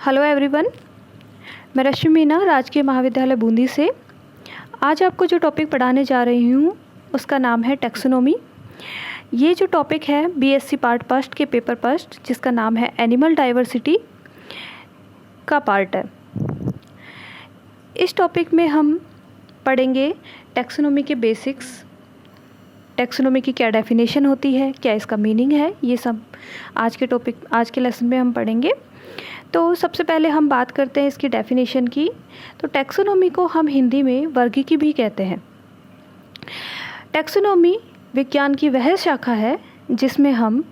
Hello everyone, मैं रश्मि मीना राजकीय महाविद्यालय बूंदी से आज आपको जो टॉपिक पढ़ाने जा रही हूँ उसका नाम है टैक्सोनॉमी। ये जो टॉपिक है बीएससी पार्ट फर्स्ट के पेपर फर्स्ट जिसका नाम है एनिमल डाइवर्सिटी का पार्ट है। इस टॉपिक में हम पढ़ेंगे टैक्सोनॉमी के बेसिक्स, टैक्सोनॉमी की क्या डेफिनेशन होती है, क्या इसका मीनिंग है, ये सब आज के लेसन में हम पढ़ेंगे। तो सबसे पहले हम बात करते हैं इसकी डेफिनेशन की। तो टैक्सोनॉमी को हम हिंदी में वर्गीकी भी कहते हैं। टैक्सोनॉमी विज्ञान की वह शाखा है जिसमें हम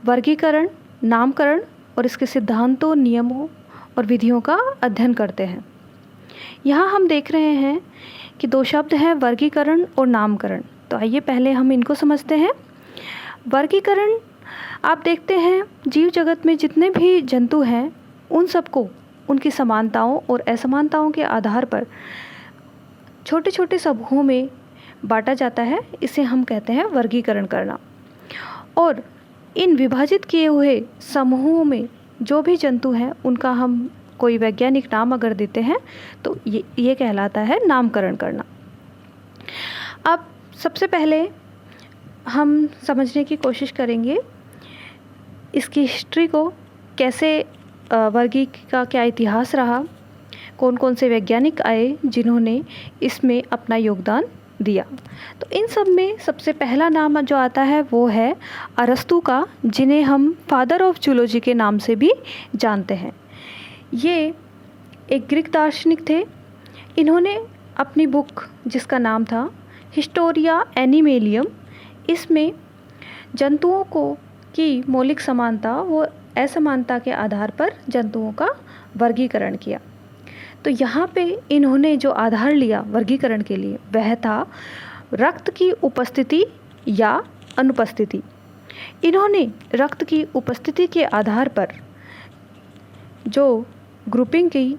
वर्गीकरण, नामकरण और इसके सिद्धांतों, नियमों और विधियों का अध्ययन करते हैं। यहाँ हम देख रहे हैं कि दो शब्द हैं, वर्गीकरण और नामकरण। तो आइए पहले हम इनको समझते हैं। वर्गीकरण, आप देखते हैं जीव जगत में जितने भी जंतु हैं उन सबको उनकी समानताओं और असमानताओं के आधार पर छोटे छोटे समूहों में बांटा जाता है। इसे हम कहते हैं वर्गीकरण करना। और इन विभाजित किए हुए समूहों में जो भी जंतु हैं उनका हम कोई वैज्ञानिक नाम अगर देते हैं तो ये कहलाता है नामकरण करना। अब सबसे पहले हम समझने की कोशिश करेंगे इसकी हिस्ट्री को, कैसे वर्गीकरण का क्या इतिहास रहा, कौन कौन से वैज्ञानिक आए जिन्होंने इसमें अपना योगदान दिया। तो इन सब में सबसे पहला नाम जो आता है वो है अरस्तू का, जिन्हें हम फादर ऑफ जूलॉजी के नाम से भी जानते हैं। ये एक ग्रीक दार्शनिक थे। इन्होंने अपनी बुक जिसका नाम था हिस्टोरिया एनिमेलियम, इसमें जंतुओं को की मौलिक समानता व असमानता के आधार पर जंतुओं का वर्गीकरण किया। तो यहाँ पे इन्होंने जो आधार लिया वर्गीकरण के लिए वह था रक्त की उपस्थिति या अनुपस्थिति। इन्होंने रक्त की उपस्थिति के आधार पर जो ग्रुपिंग की,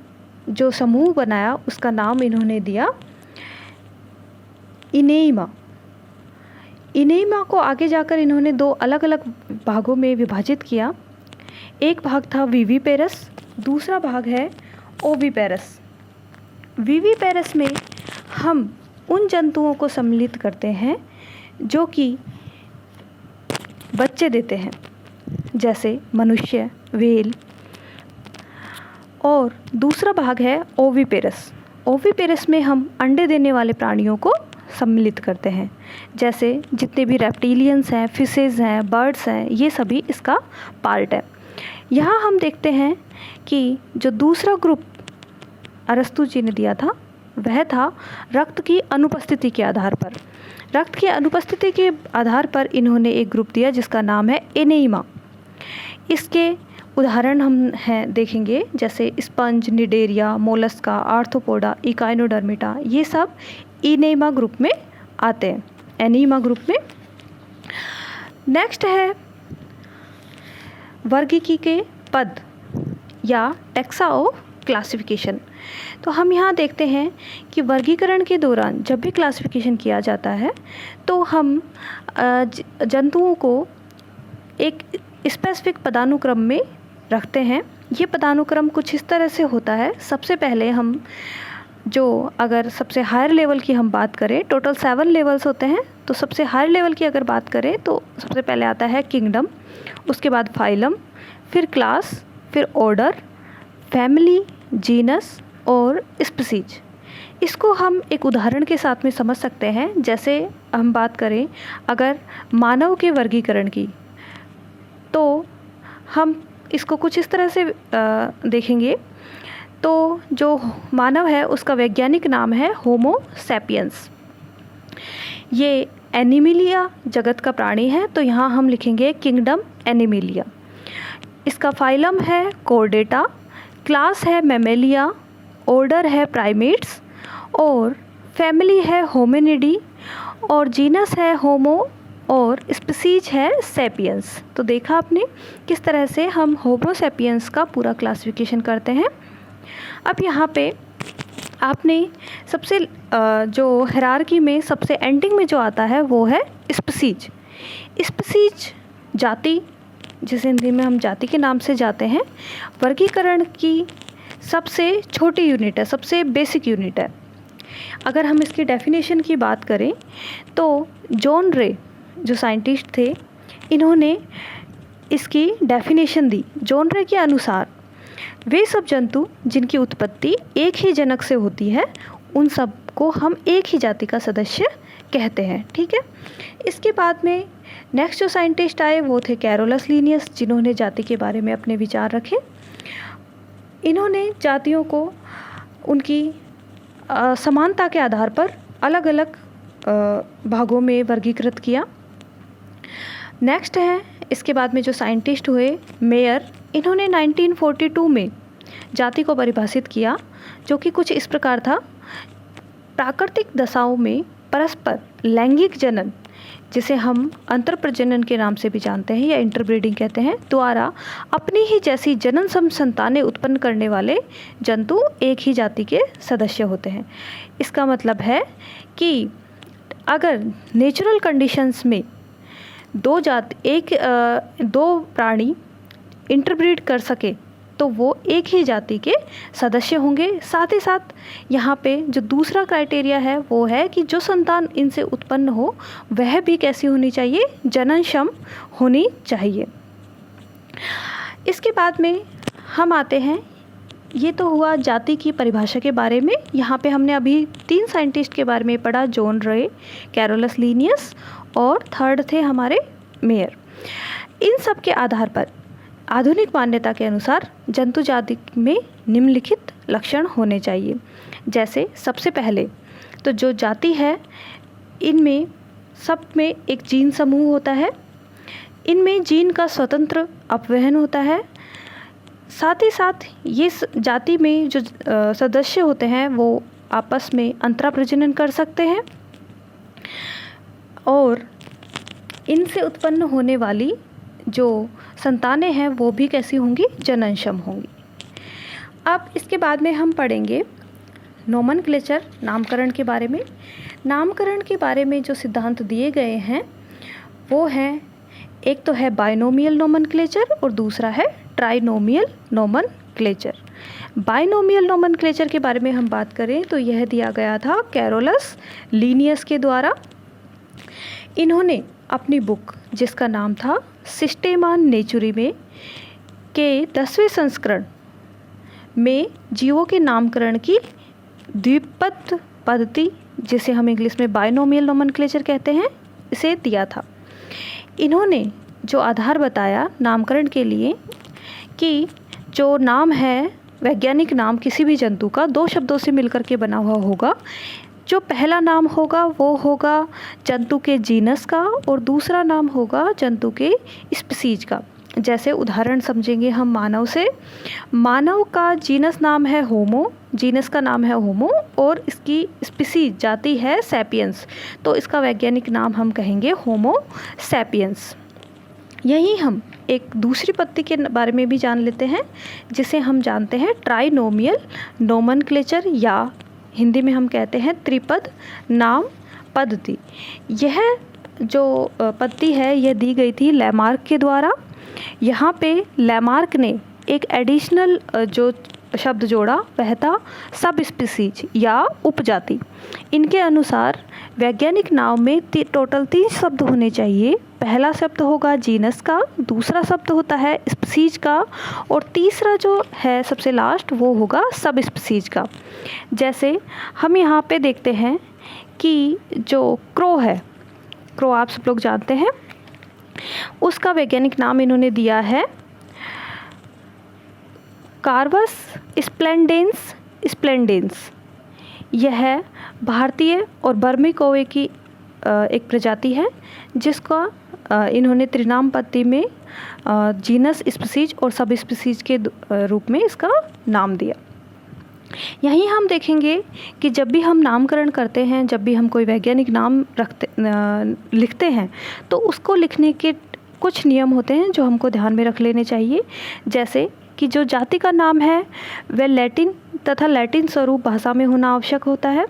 जो समूह बनाया, उसका नाम इन्होंने दिया इनेइमा। इनेइमा को आगे जाकर इन्होंने दो अलग अलग भागों में विभाजित किया। एक भाग था विविपेरस, दूसरा भाग है ओविपेरस। विविपेरस में हम उन जंतुओं को सम्मिलित करते हैं जो कि बच्चे देते हैं, जैसे मनुष्य, व्हेल। और दूसरा भाग है ओविपेरस। ओविपेरस में हम अंडे देने वाले प्राणियों को सम्मिलित करते हैं, जैसे जितने भी रेप्टिलियंस हैं, फिशेज़ हैं, बर्ड्स हैं, ये सभी इसका पार्ट है। यहाँ हम देखते हैं कि जो दूसरा ग्रुप अरस्तू जी ने दिया था वह था रक्त की अनुपस्थिति के आधार पर। रक्त की अनुपस्थिति के आधार पर इन्होंने एक ग्रुप दिया जिसका नाम है एनेइमा। इसके उदाहरण हम देखेंगे, जैसे स्पंज, निडेरिया, मोलस्का, आर्थ्रोपोडा, इकाइनोडर्मिटा, ये सब इनेइमा ग्रुप में आते हैं, एनीमा ग्रुप में। नेक्स्ट है वर्गीकी के पद या टैक्सा ऑफ क्लासिफिकेशन। तो हम यहाँ देखते हैं कि वर्गीकरण के दौरान जब भी क्लासिफिकेशन किया जाता है तो हम जंतुओं को एक स्पेसिफिक पदानुक्रम में रखते हैं। ये पदानुक्रम कुछ इस तरह से होता है। सबसे पहले हम अगर सबसे हायर लेवल की हम बात करें, टोटल 7 लेवल्स होते हैं, तो सबसे हायर लेवल की अगर बात करें तो सबसे पहले आता है किंगडम, उसके बाद फाइलम, फिर क्लास, फिर ऑर्डर, फैमिली, जीनस और स्पीसीज। इसको हम एक उदाहरण के साथ में समझ सकते हैं। जैसे हम बात करें अगर मानव के वर्गीकरण की, तो हम इसको कुछ इस तरह से देखेंगे। तो जो मानव है उसका वैज्ञानिक नाम है होमो सैपियंस। ये एनिमिलिया जगत का प्राणी है, तो यहाँ हम लिखेंगे किंगडम एनिमिलिया। इसका फाइलम है कोर्डेटा, क्लास है मैमेलिया, ऑर्डर है प्राइमेट्स और फैमिली है होमिनिडी और जीनस है होमो और स्पीसीज है सैपियंस। तो देखा आपने किस तरह से हम होमो सैपियंस का पूरा क्लासिफिकेशन करते हैं। अब यहाँ पे आपने सबसे जो हायरार्की में सबसे एंडिंग में जो आता है वो है स्पीसीज। स्पीसीज जाति जिसे हिंदी में हम जाति के नाम से जाते हैं, वर्गीकरण की सबसे छोटी यूनिट है, सबसे बेसिक यूनिट है। अगर हम इसकी डेफिनेशन की बात करें तो जॉन रे जो साइंटिस्ट थे, इन्होंने इसकी डेफिनेशन दी। जॉन रे के अनुसार वे सब जंतु जिनकी उत्पत्ति एक ही जनक से होती है, उन सब को हम एक ही जाति का सदस्य कहते हैं। ठीक है। इसके बाद में नेक्स्ट जो साइंटिस्ट आए वो थे कैरोलस लीनियस, जिन्होंने जाति के बारे में अपने विचार रखे। इन्होंने जातियों को उनकी समानता के आधार पर अलग अलग भागों में वर्गीकृत किया। नेक्स्ट है इसके बाद में जो साइंटिस्ट हुए मेयर, इन्होंने 1942 में जाति को परिभाषित किया, जो कि कुछ इस प्रकार था। प्राकृतिक दशाओं में परस्पर लैंगिक जनन, जिसे हम अंतर प्रजनन के नाम से भी जानते हैं या इंटरब्रीडिंग कहते हैं, द्वारा अपनी ही जैसी जनन सम संतानें उत्पन्न करने वाले जंतु एक ही जाति के सदस्य होते हैं। इसका मतलब है कि अगर नेचुरल कंडीशंस में दो प्राणी इंटरब्रीड कर सके तो वो एक ही जाति के सदस्य होंगे। साथ ही साथ यहाँ पे जो दूसरा क्राइटेरिया है वो है कि जो संतान इनसे उत्पन्न हो वह भी कैसी होनी चाहिए, जननक्षम होनी चाहिए। इसके बाद में हम आते हैं, ये तो हुआ जाति की परिभाषा के बारे में। यहाँ पे हमने अभी 3 साइंटिस्ट के बारे में पढ़ा, जॉन रे, कैरोलस लीनियस और थर्ड थे हमारे मेयर। इन सब के आधार पर आधुनिक मान्यता के अनुसार जंतु जाति में निम्नलिखित लक्षण होने चाहिए। जैसे सबसे पहले तो जो जाति है, इनमें सब में एक जीन समूह होता है, इनमें जीन का स्वतंत्र अपवहन होता है। साथ ही साथ ये जाति में जो सदस्य होते हैं वो आपस में अंतरा प्रजनन कर सकते हैं और इनसे उत्पन्न होने वाली जो संतानें हैं वो भी कैसी होंगी, जननक्षम होंगी। अब इसके बाद में हम पढ़ेंगे नोमेनक्लेचर, नामकरण के बारे में। नामकरण के बारे में जो सिद्धांत दिए गए हैं वो हैं, एक तो है बाइनोमियल नोमेनक्लेचर और दूसरा है ट्राइनोमियल नोमेनक्लेचर। बाइनोमियल नोमेनक्लेचर के बारे में हम बात करें तो यह दिया गया था कैरोलस लीनियस के द्वारा। इन्होंने अपनी बुक जिसका नाम था सिस्टेमा नेचुरिमे के 10वें संस्करण में जीवों के नामकरण की द्विपद पद्धति, जिसे हम इंग्लिश में बाइनोमियल नोमेनक्लेचर कहते हैं, इसे दिया था। इन्होंने जो आधार बताया नामकरण के लिए कि जो नाम है, वैज्ञानिक नाम किसी भी जंतु का 2 शब्दों से मिलकर के बना हुआ होगा। जो पहला नाम होगा वो होगा जंतु के जीनस का और दूसरा नाम होगा जंतु के स्पीसीज का। जैसे उदाहरण समझेंगे हम मानव से। मानव का जीनस नाम है होमो, जीनस का नाम है होमो और इसकी स्पीसीज जाति है सैपियंस, तो इसका वैज्ञानिक नाम हम कहेंगे होमो सैपियंस। यही हम एक दूसरी पद्धति के बारे में भी जान लेते हैं, जिसे हम जानते हैं ट्राइनोमियल नोमेनक्लेचर, या हिंदी में हम कहते हैं त्रिपद नाम पद्धति। यह जो पद्धति है यह दी गई थी लैमार्क के द्वारा। यहाँ पे लैमार्क ने एक एडिशनल जो शब्द जोड़ा वह था सब स्पीसीज या उपजाति। इनके अनुसार वैज्ञानिक नाम में टोटल 3 शब्द होने चाहिए। पहला शब्द होगा जीनस का, दूसरा शब्द होता है स्पीसीज का और तीसरा जो है सबसे लास्ट वो होगा सब स्पीसीज का। जैसे हम यहाँ पे देखते हैं कि जो क्रो है, क्रो आप सब लोग जानते हैं, उसका वैज्ञानिक नाम इन्होंने दिया है कार्वस स्प्लेंडेंस स्प्लेंडेंस। यह भारतीय और बर्मी कौवे की एक प्रजाति है, जिसका इन्होंने त्रिनाम पद्धति में जीनस, स्पीसीज और सब स्पीसीज के रूप में इसका नाम दिया। यहीं हम देखेंगे कि जब भी हम नामकरण करते हैं, जब भी हम कोई वैज्ञानिक नाम लिखते हैं, तो उसको लिखने के कुछ नियम होते हैं जो हमको ध्यान में रख लेने चाहिए। जैसे कि जो जाति का नाम है वह लैटिन तथा लैटिन स्वरूप भाषा में होना आवश्यक होता है।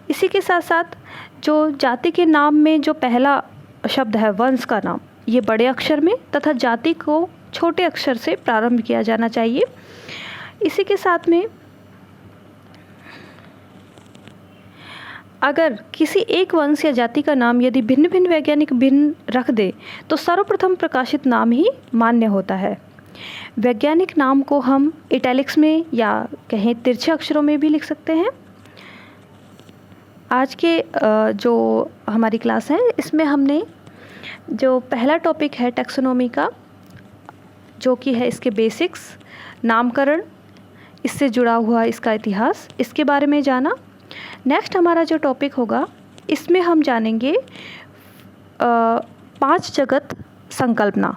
इसी के साथ साथ जो जाति के नाम में जो पहला शब्द है वंश का नाम, ये बड़े अक्षर में तथा जाति को छोटे अक्षर से प्रारंभ किया जाना चाहिए। इसी के साथ में अगर किसी एक वंश या जाति का नाम यदि भिन्न भिन्न वैज्ञानिक भिन्न रख दे तो सर्वप्रथम प्रकाशित नाम ही मान्य होता है। वैज्ञानिक नाम को हम इटैलिक्स में या कहें तिरछे अक्षरों में भी लिख सकते हैं। आज के जो हमारी क्लास है इसमें हमने जो पहला टॉपिक है टैक्सोनॉमी का, जो कि है इसके बेसिक्स, नामकरण, इससे जुड़ा हुआ इसका इतिहास, इसके बारे में जाना। नेक्स्ट हमारा जो टॉपिक होगा इसमें हम जानेंगे 5 जगत संकल्पना,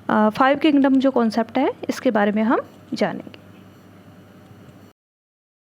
5 किंगडम जो कॉन्सेप्ट है इसके बारे में हम जानेंगे।